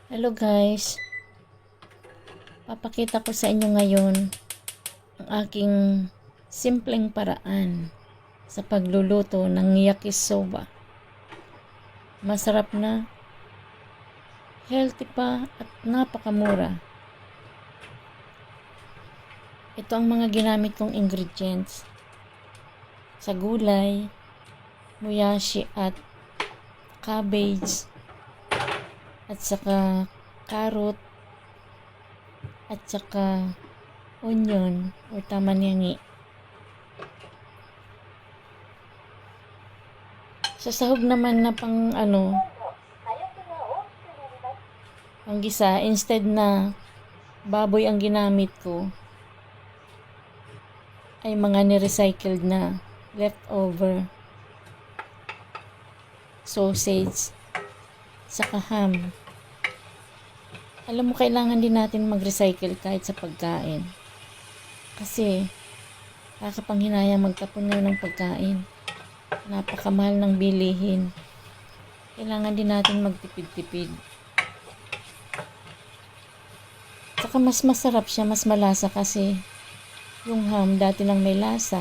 Hello guys, papakita ko sa inyo ngayon ang aking simpleng paraan sa pagluluto ng yakisoba. Masarap na, healthy pa at napakamura. Ito ang mga ginamit kong ingredients. Sa gulay, moyashi at cabbage at saka carrot at saka onion o tamanyangi. Sa sahog naman na panggisa, instead na baboy ang ginamit ko, ay mga ni-recycled na leftover sausage saka ham. Alam mo, kailangan din natin mag-recycle kahit sa pagkain. Kasi, kakapanghinayang magtapon ngayon ng pagkain. Napakamahal ng bilihin. Kailangan din natin magtipid-tipid. Saka mas masarap siya, mas malasa kasi yung ham dati lang may lasa.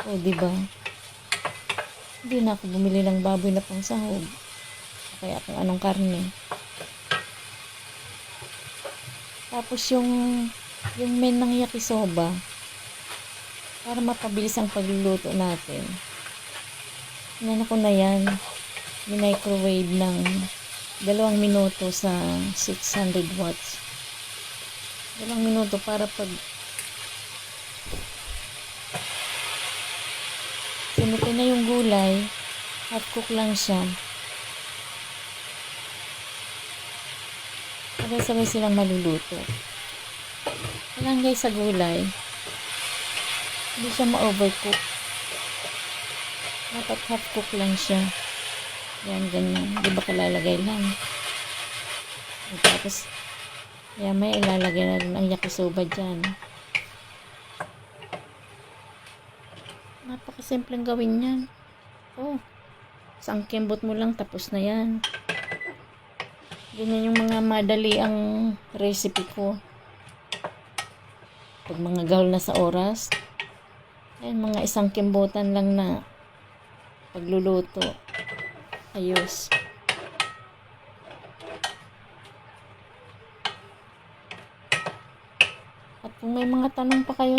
O, diba? Hindi na ako bumili ng baboy na pang sahog. Kaya kung anong karne. Tapos yung men ng yakisoba, para mapabilis ang pagluluto natin. Inano ko na yan, microwave ng 2 minuto sa 600 watts. 2 minuto para pag sinutin na yung gulay, half cook lang siya. Sabay-sabay silang maluluto. Kailangan guys sa gulay, hindi siya ma-overcook. Dapat half cook lang siya. Yan, ganyan. Di ba kalalagay lang. At tapos, may ilalagay na rin ang yakisoba dyan. Napakasimpleng gawin yan. Oh, isang kembot mo lang, tapos na yan. Ganyan yung mga madali ang recipe ko. Pag mga gahol na sa oras, ayan, mga isang kimbutan lang na pagluluto. Ayos. At kung may mga tanong pa kayo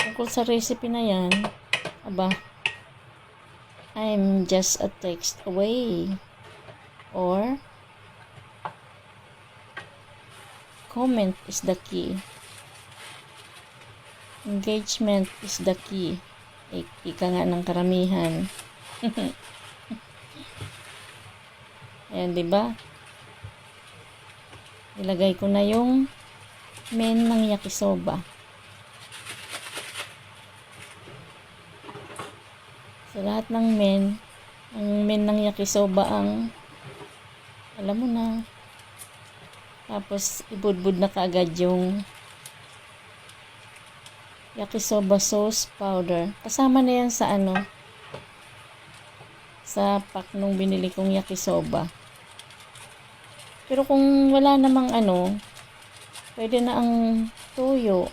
tungkol sa recipe na yan, I'm just a text away. Or comment is the key. Engagement is the key. Ika nga ng karamihan. Ayan, diba? Ilagay ko na yung men ng yakisoba. Sa lahat ng men, ang men ng yakisoba ang alam mo na. Tapos, ibudbud na kaagad yung yakisoba sauce powder. Kasama na yan sa sa pack nung binili kong yakisoba. Pero kung wala namang pwede na ang toyo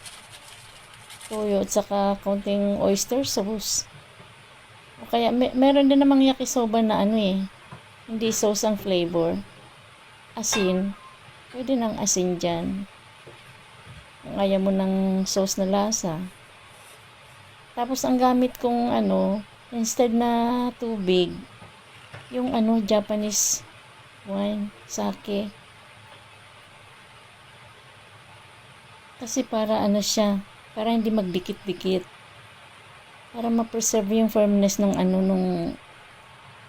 at saka konting oyster sauce. O kaya, meron din namang yakisoba na hindi sauce ang flavor. Asin. Pwede nang asin dyan. Kung ayaw mo ng sauce na lasa. Tapos, ang gamit kong instead na tubig, yung Japanese wine, sake. Kasi para siya, para hindi magdikit-dikit. Para ma-preserve yung firmness ng nung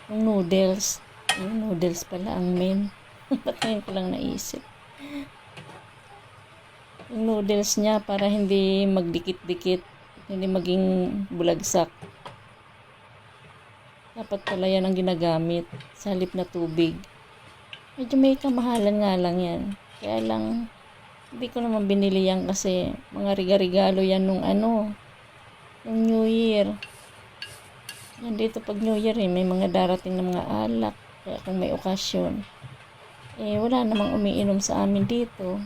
noodles. Yung noodles pala ang main. Ba't ngayon ko lang naisip. Yung noodles niya para hindi magdikit-dikit, hindi maging bulagsak. Dapat pala yan ang ginagamit sa halip na tubig. Medyo may kamahalan nga lang yan. Kaya lang, hindi ko naman binili yan kasi mga regalo yan nung New Year. Yan dito pag New Year may mga darating na mga alak. Kaya kung may okasyon, wala namang umiinom sa amin dito.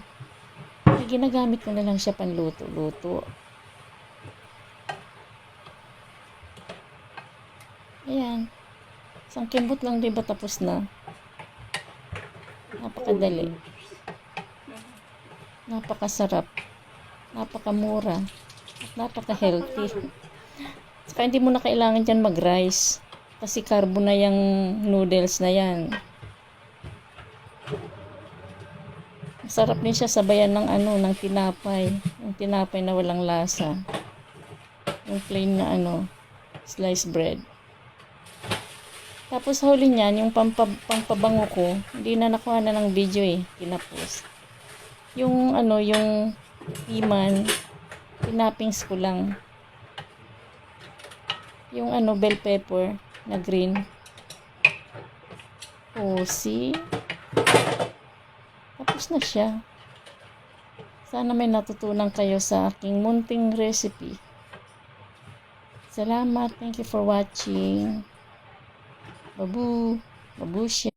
Ginagamit ko na lang siya panluto-luto. Ayan. Isang kimbot lang, diba, tapos na. Napakadali. Napakasarap. Napakamura. At napaka-healthy. Saka hindi mo na kailangan dyan mag-rice. Kasi carbo na yung noodles na yan. Masarap din siya sabayan ng ng tinapay. Yung tinapay na walang lasa. Yung plain na sliced bread. Tapos huli niyan, yung pampabango ko, hindi na nakuha na ng video kinapos. Yung yung piman, pinapings ko lang. Yung bell pepper na green. Oh, see? Tapos na siya. Sana may natutunan kayo sa aking munting recipe. Salamat. Thank you for watching. Babu. Babusya.